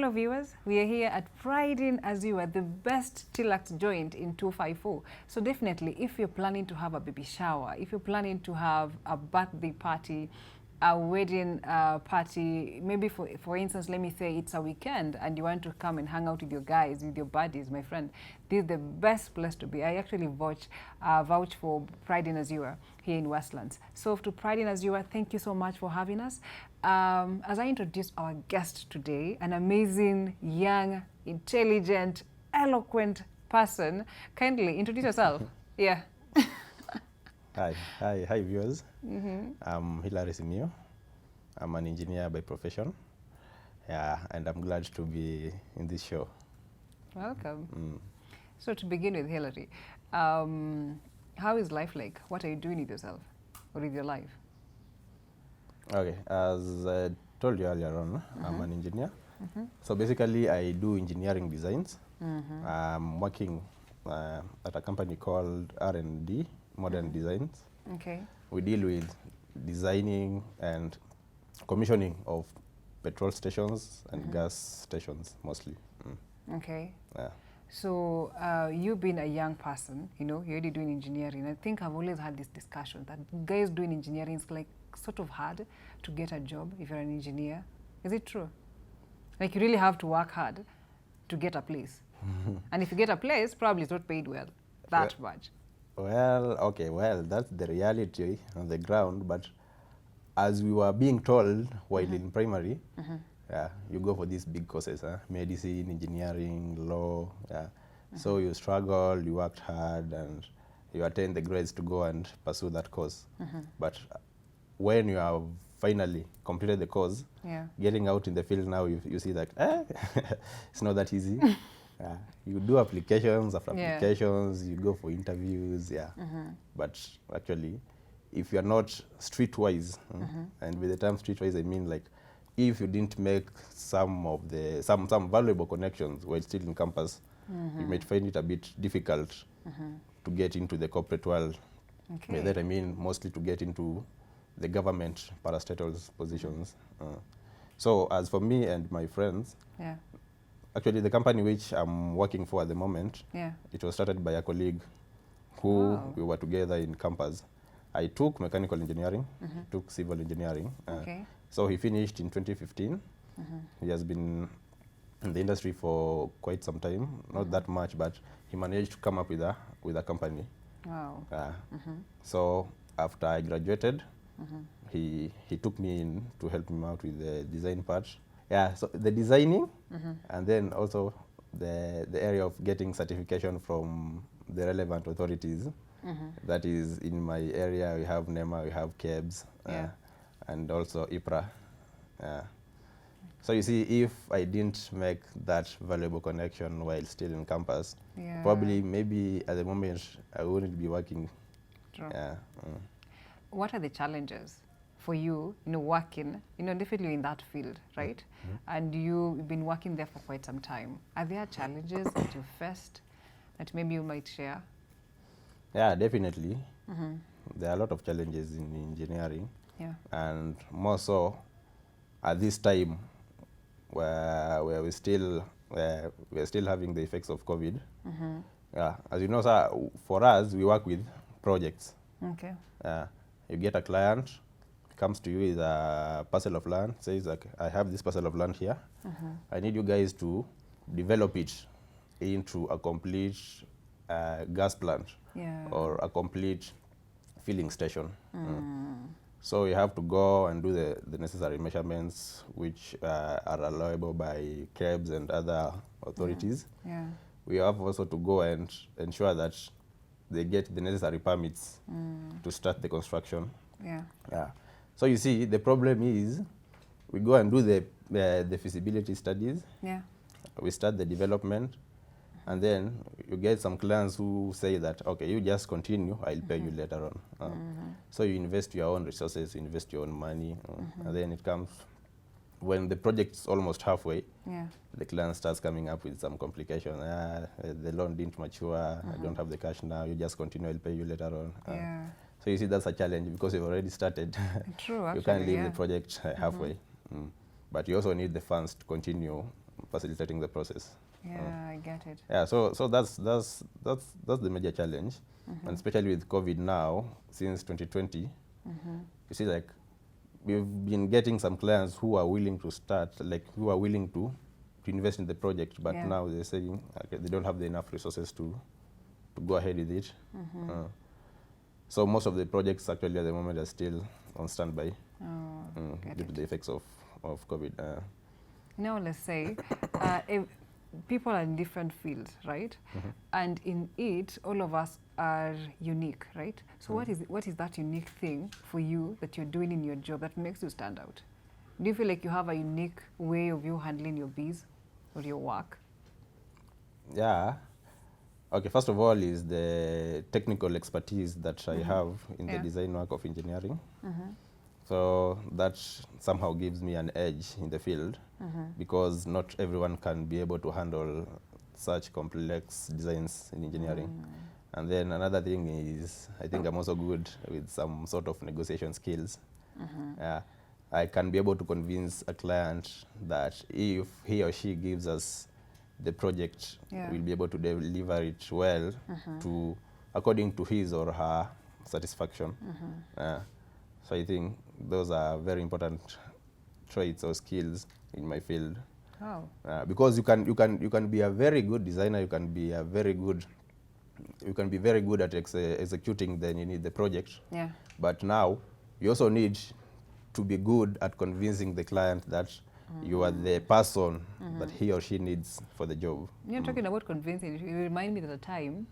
Hello viewers, we are here at Pride in Azure, the best chillax joint in 254. So definitely if you're planning to have a baby shower, if you're planning to have a birthday party, a wedding party, maybe for instance, let me say it's a weekend and you want to come and hang out with your guys, with your buddies, my friend, this is the best place to be. I actually vouch for Pride in Azure here in Westlands. So to Pride in Azure, thank you so much for having us. As I introduce our guest today, an amazing, young, intelligent, eloquent person, kindly introduce yourself. Yeah. Hi viewers. I'm Hilary Simio. I'm an engineer by profession. Yeah, and I'm glad to be in this show. Welcome. So to begin with, Hilary, how is life like? What are you doing with yourself or with your life? Okay, as I told you earlier on, I'm an engineer. So basically I do engineering designs. I'm working at a company called R&D, Modern Designs. Okay. We deal with designing and commissioning of petrol stations and gas stations mostly. Okay. Yeah. So you being a young person, you know, you're already doing engineering. I think I've always had this discussion that guys doing engineering is like sort of hard to get a job if you're an engineer. Is it true? Like you really have to work hard to get a place. And if you get a place, probably it's not paid well, that much. Well, okay, well, that's the reality on the ground, but as we were being told while in primary, you go for these big courses, medicine, engineering, law, so you struggle, you worked hard, and you attain the grades to go and pursue that course. But when you have finally completed the course, getting out in the field now, you see that it's not that easy. You do applications after applications, you go for interviews, but actually, if you're not streetwise, and with the term streetwise, I mean like, if you didn't make some valuable connections while still in campus, you might find it a bit difficult to get into the corporate world. By that I mean mostly to get into the government parastatal positions. So as for me and my friends, actually the company which I'm working for at the moment, it was started by a colleague who we were together in campus. I took mechanical engineering, took civil engineering. So he finished in 2015. He has been in the industry for quite some time, not that much, but he managed to come up with a company. Wow. So after I graduated, he took me in to help him out with the design part. Yeah, so the designing, and then also the area of getting certification from the relevant authorities. That is, in my area, we have NEMA, we have KEBS, and also IPRA. So you see, if I didn't make that valuable connection while still in campus, probably maybe at the moment I wouldn't be working. True. What are the challenges for you, working, definitely in that field, right? And you've been working there for quite some time. Are there challenges that you faced that maybe you might share? Yeah, definitely. There are a lot of challenges in engineering, and more so at this time where we're still having the effects of COVID. As you know, sir, for us, we work with projects. Okay. You get a client, comes to you with a parcel of land, says like, I have this parcel of land here. I need you guys to develop it into a complete gas plant or a complete filling station. So you have to go and do the necessary measurements, which are allowable by KEBS and other authorities. We have also to go and ensure that they get the necessary permits to start the construction. So you see, the problem is we go and do the feasibility studies. We start the development, and then you get some clients who say that, okay, you just continue, I'll pay you later on. So you invest your own resources, you invest your own money, and then it comes, when the project's almost halfway, the client starts coming up with some complication. The loan didn't mature, I don't have the cash now, you just continue, I'll pay you later on. So you see, that's a challenge because you've already started. True, actually, you can't leave the project halfway. But you also need the funds to continue facilitating the process. Yeah, I get it. Yeah, so that's the major challenge, and especially with COVID now, since 2020, you see, like, we've been getting some clients who are willing to start, like, who are willing to invest in the project, but Yeah. now they're saying, okay, they don't have the enough resources to go ahead with it. So most of the projects actually at the moment are still on standby due to the effects of COVID. Now let's say if people are in different fields, right? And in it, all of us are unique, right? So what is that unique thing for you that you're doing in your job that makes you stand out? Do you feel like you have a unique way of you handling your biz or your work? Yeah. Okay, first of all is the technical expertise that I have in the design work of engineering. So that somehow gives me an edge in the field because not everyone can be able to handle such complex designs in engineering. And then another thing is, I think I'm also good with some sort of negotiation skills. I can be able to convince a client that if he or she gives us the project, we'll be able to deliver it well to according to his or her satisfaction. So I think those are very important traits or skills in my field. Oh. Because you can be a very good designer, you can be very good at executing the project. Yeah. But now you also need to be good at convincing the client that you are the person that he or she needs for the job. You're talking about convincing. You remind me of the time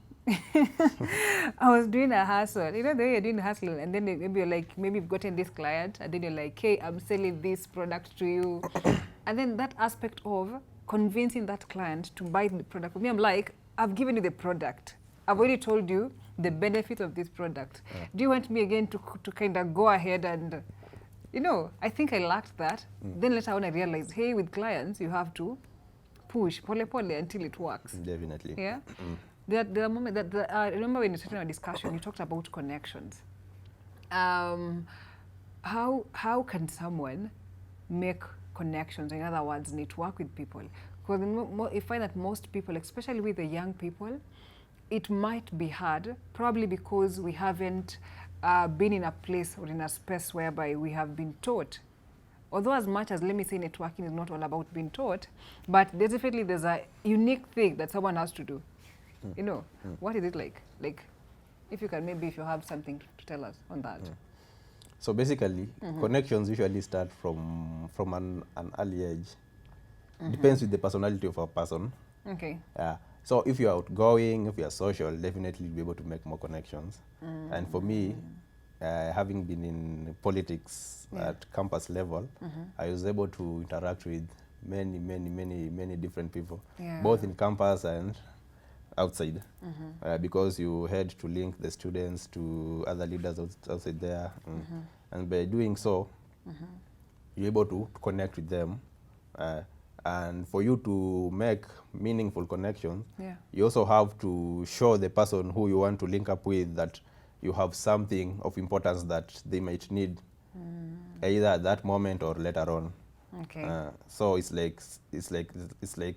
I was doing a hustle. You know, the way you're doing a hustle, and then maybe you're like, maybe you've gotten this client, and then you're like, hey, I'm selling this product to you. And then that aspect of convincing that client to buy the product. For me, I'm like, I've given you the product. I've already told you the benefit of this product. Do you want me again to kind of go ahead and, you know, I think I lacked that. Then later on I realized, hey, with clients, you have to push pole pole until it works. Definitely. Yeah. The moment that I remember when you started our discussion, you talked about connections. How can someone make connections? In other words, network with people? Because you find that most people, especially with the young people, it might be hard, probably because we haven't been in a place or in a space whereby we have been taught. Although as much as, let me say, networking is not all about being taught, but definitely there's a unique thing that someone has to do. You know, what is it like? Like, if you can, maybe if you have something to tell us on that. So basically, connections usually start from an early age. Depends with the personality of a person. Okay. So if you're outgoing, if you're social, definitely you'll be able to make more connections. And for me, having been in politics at campus level, I was able to interact with many different people, both in campus and outside, because you had to link the students to other leaders outside there. And by doing so, you're able to connect with them. And for you to make meaningful connections, you also have to show the person who you want to link up with that you have something of importance that they might need either at that moment or later on. Okay. So it's like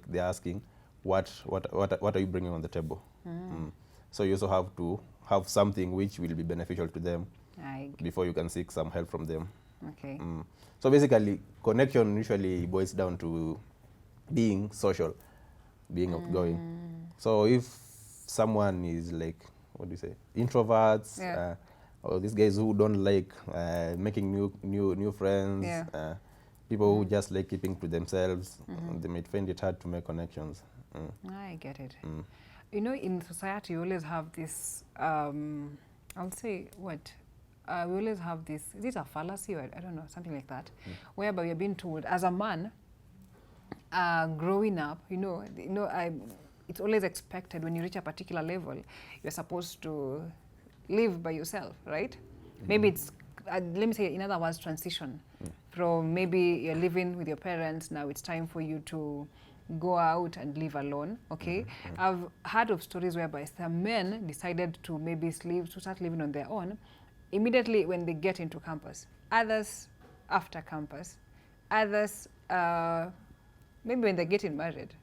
they're asking, what are you bringing on the table? So you also have to have something which will be beneficial to them before you can seek some help from them. Okay. So basically, connection usually boils down to being social, being outgoing. So if someone is like, what do you say, introverts, or these guys who don't like making new friends, people who just like keeping to themselves, they might find it hard to make connections. I get it. You know, in society, you always have this, I'll say, what? We always have this, is it a fallacy or I don't know, something like that, whereby we're being told, as a man, growing up, it's always expected when you reach a particular level, you're supposed to live by yourself, right? Maybe it's, let me say, in other words, transition from maybe you're living with your parents, now it's time for you to go out and live alone, okay? I've heard of stories whereby some men decided to maybe start living on their own immediately when they get into campus. Others after campus. Others maybe when they're getting married.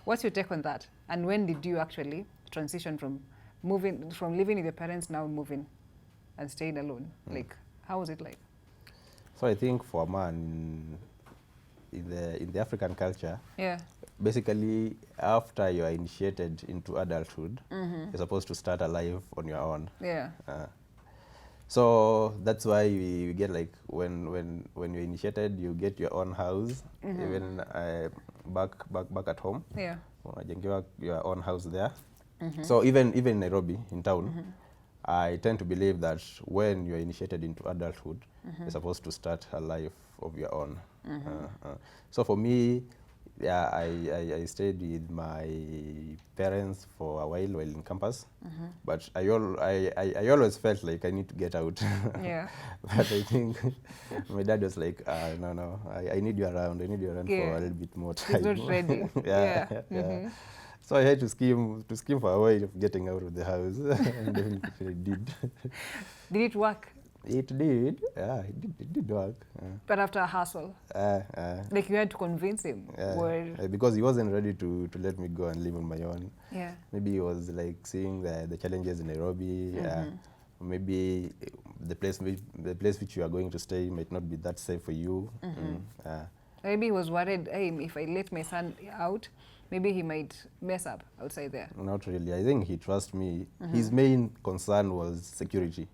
What's your take on that? And when did you actually transition from living with your parents, now moving and staying alone? Like, how was it like? So I think for a man in the African culture, Yeah. basically after you are initiated into adulthood, you're supposed to start a life on your own. Yeah. So that's why we get like when you're initiated, you get your own house. Even back at home, Yeah. unajengewa your own house there. So even in Nairobi, in town, I tend to believe that when you're initiated into adulthood, you're supposed to start a life of your own. So for me, yeah, I stayed with my parents for a while in campus, but I always felt like I need to get out. Yeah. But I think my dad was like, no, I need you around. I need you around for a little bit more time. He's not ready. Yeah. So I had to scheme for a way of getting out of the house, and definitely did. Did it work? It did, yeah, it did work. But after a hassle? Like you had to convince him? Because he wasn't ready to let me go and live on my own. Yeah. Maybe he was like seeing the challenges in Nairobi. Maybe the place which you are going to stay might not be that safe for you. Maybe he was worried, hey, if I let my son out, maybe he might mess up outside there. Not really. I think he trusts me. His main concern was security.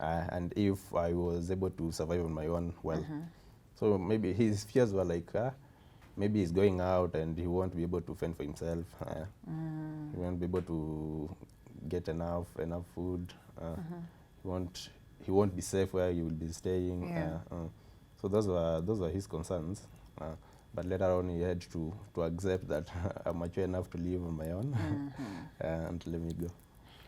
And if I was able to survive on my own, well. So maybe his fears were like, maybe he's going out and he won't be able to fend for himself. He won't be able to get enough food. He won't be safe where he will be staying. Yeah. So those were his concerns. But later on, he had to accept that I'm mature enough to live on my own and to let me go.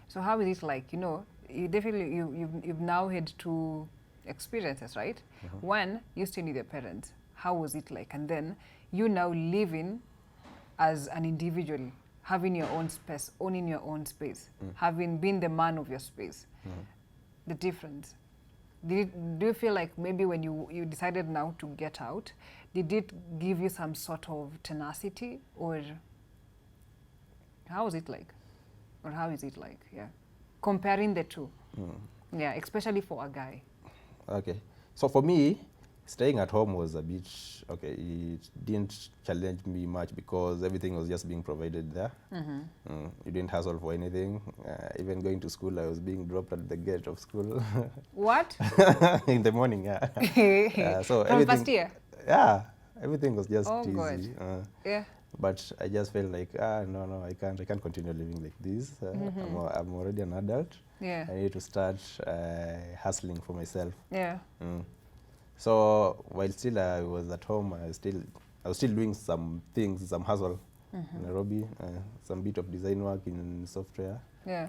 So how is it like? You know, you definitely you've now had two experiences, right? One, you stayed with your parents. How was it like? And then you now living as an individual, having your own space, owning your own space, having been the man of your space. The difference. Do you feel like maybe when you decided now to get out, did it give you some sort of tenacity, or how was it like? Or how is it like? Yeah. Comparing the two. Yeah, especially for a guy. Okay. So for me, staying at home was a bit, okay, it didn't challenge me much because everything was just being provided there. You didn't hustle for anything. Even going to school, I was being dropped at the gate of school. What? In the morning, yeah. So From first year? Yeah, everything was just easy. God. Yeah. But I just felt like, no, I can't continue living like this. I'm already an adult. Yeah. I need to start hustling for myself. Yeah. So while still I was at home, I was still doing some things, some hustle in Nairobi, some bit of design work in software. Yeah.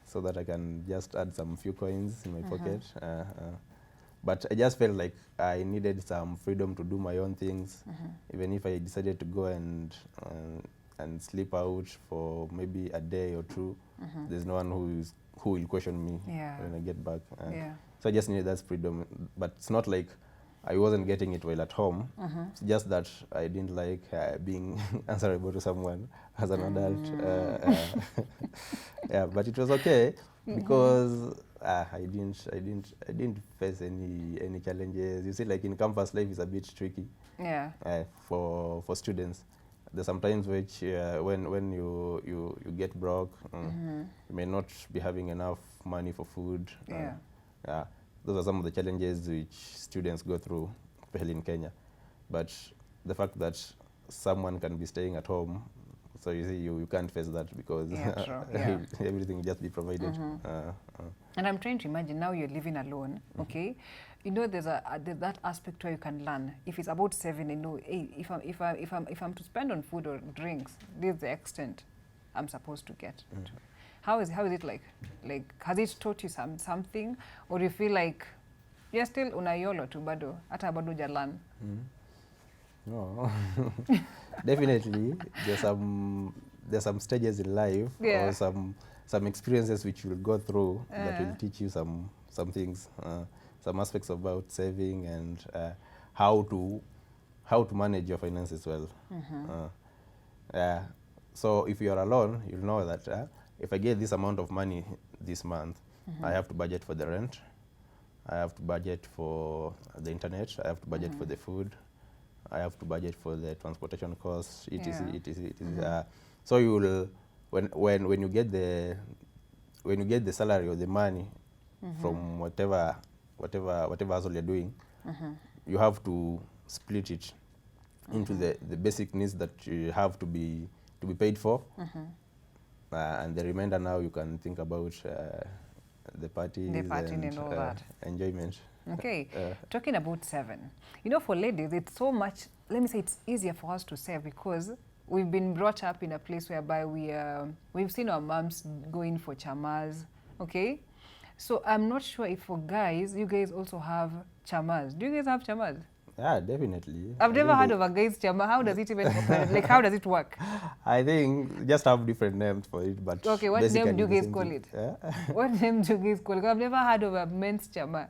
So that I can just add some few coins in my pocket. But I just felt like I needed some freedom to do my own things. Even if I decided to go and sleep out for maybe a day or two, there's no one who will question me when I get back. So I just needed that freedom. But it's not like I wasn't getting it while at home. It's just that I didn't like being answerable to someone as an adult. Yeah, but it was okay because I didn't face any challenges. You see, like in campus life is a bit tricky. Yeah. For students. There's sometimes which when you get broke, you may not be having enough money for food. Those are some of the challenges which students go through, especially in Kenya. But the fact that someone can be staying at home, so you see, you can't face that because everything will just be provided. And I'm trying to imagine now you're living alone, okay? You know, there's that aspect where you can learn. If it's about saving, you know, hey, if I'm to spend on food or drinks, this is the extent I'm supposed to get. How is it like? Like, has it taught you something, or you feel like you're still unayolo tu bado, hata bado jalan? No, definitely there's some stages in life or some experiences which you will go through that will teach you some things, some aspects about saving and how to how to manage your finances well. Yeah. So if you are alone, you'll know that if I get this amount of money this month, I have to budget for the rent, I have to budget for the internet, I have to budget for the food, I have to budget for the transportation costs, etc. Yeah. etc. So you will, when you get the salary or the money from whatever hustle you're doing, you have to split it into the basic needs that you have to be paid for, and the remainder now you can think about the parties and all that. Enjoyment. Okay, talking about 7, you know, for ladies, it's so much, let me say it's easier for us to save because we've been brought up in a place whereby we've seen our moms going for chamas, okay? So I'm not sure if for guys, you guys also have chamas. Do you guys have chamas? Yeah, definitely. I've never heard of a guy's chama. How does it even operate? Like, how does it work? I think just have different names for it, but okay, what name do you guys call it? Yeah? What name do you guys call it? I've never heard of a men's chama.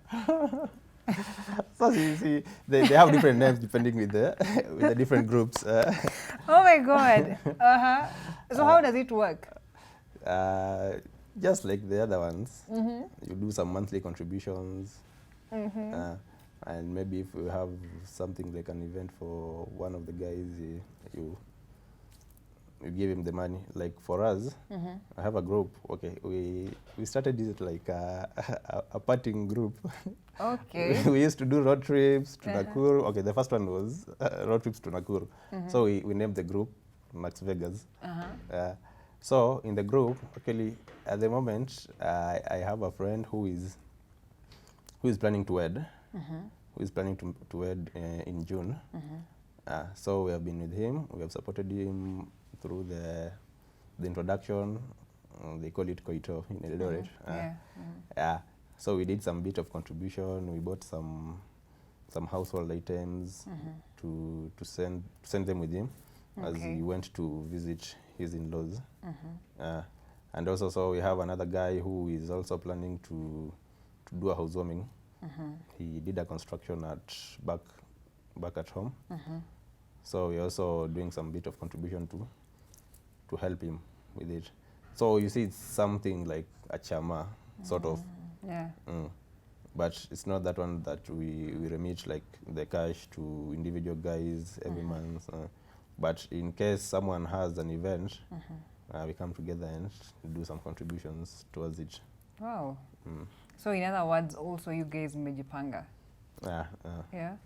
So you see, they have different names depending with the different groups. Oh my God. So how does it work? Just like the other ones, you do some monthly contributions. And maybe if we have something like an event for one of the guys, you give him the money. Like for us, I have a group. Okay, we started it like a partying group. Okay. We used to do road trips to Nakuru. Okay, the first one was road trips to Nakuru. So we named the group Max Vegas. So in the group, actually, at the moment, I have a friend who is planning to wed. Who is planning to wed in June. So we have been with him. We have supported him through the introduction. They call it Koito in Eldoret. Yeah. So we did some bit of contribution. We bought some household items to send them with him as he went to visit his in-laws. And also, so we have another guy who is also planning to do a housewarming. He did a construction back at home. So we're also doing some bit of contribution to help him with it. So you see, it's something like a chama, sort of. Yeah. But it's not that one that we remit like the cash to individual guys every month. But in case someone has an event, we come together and do some contributions towards it. Wow. So in other words, also you guys mejipanga. Yeah. Yeah.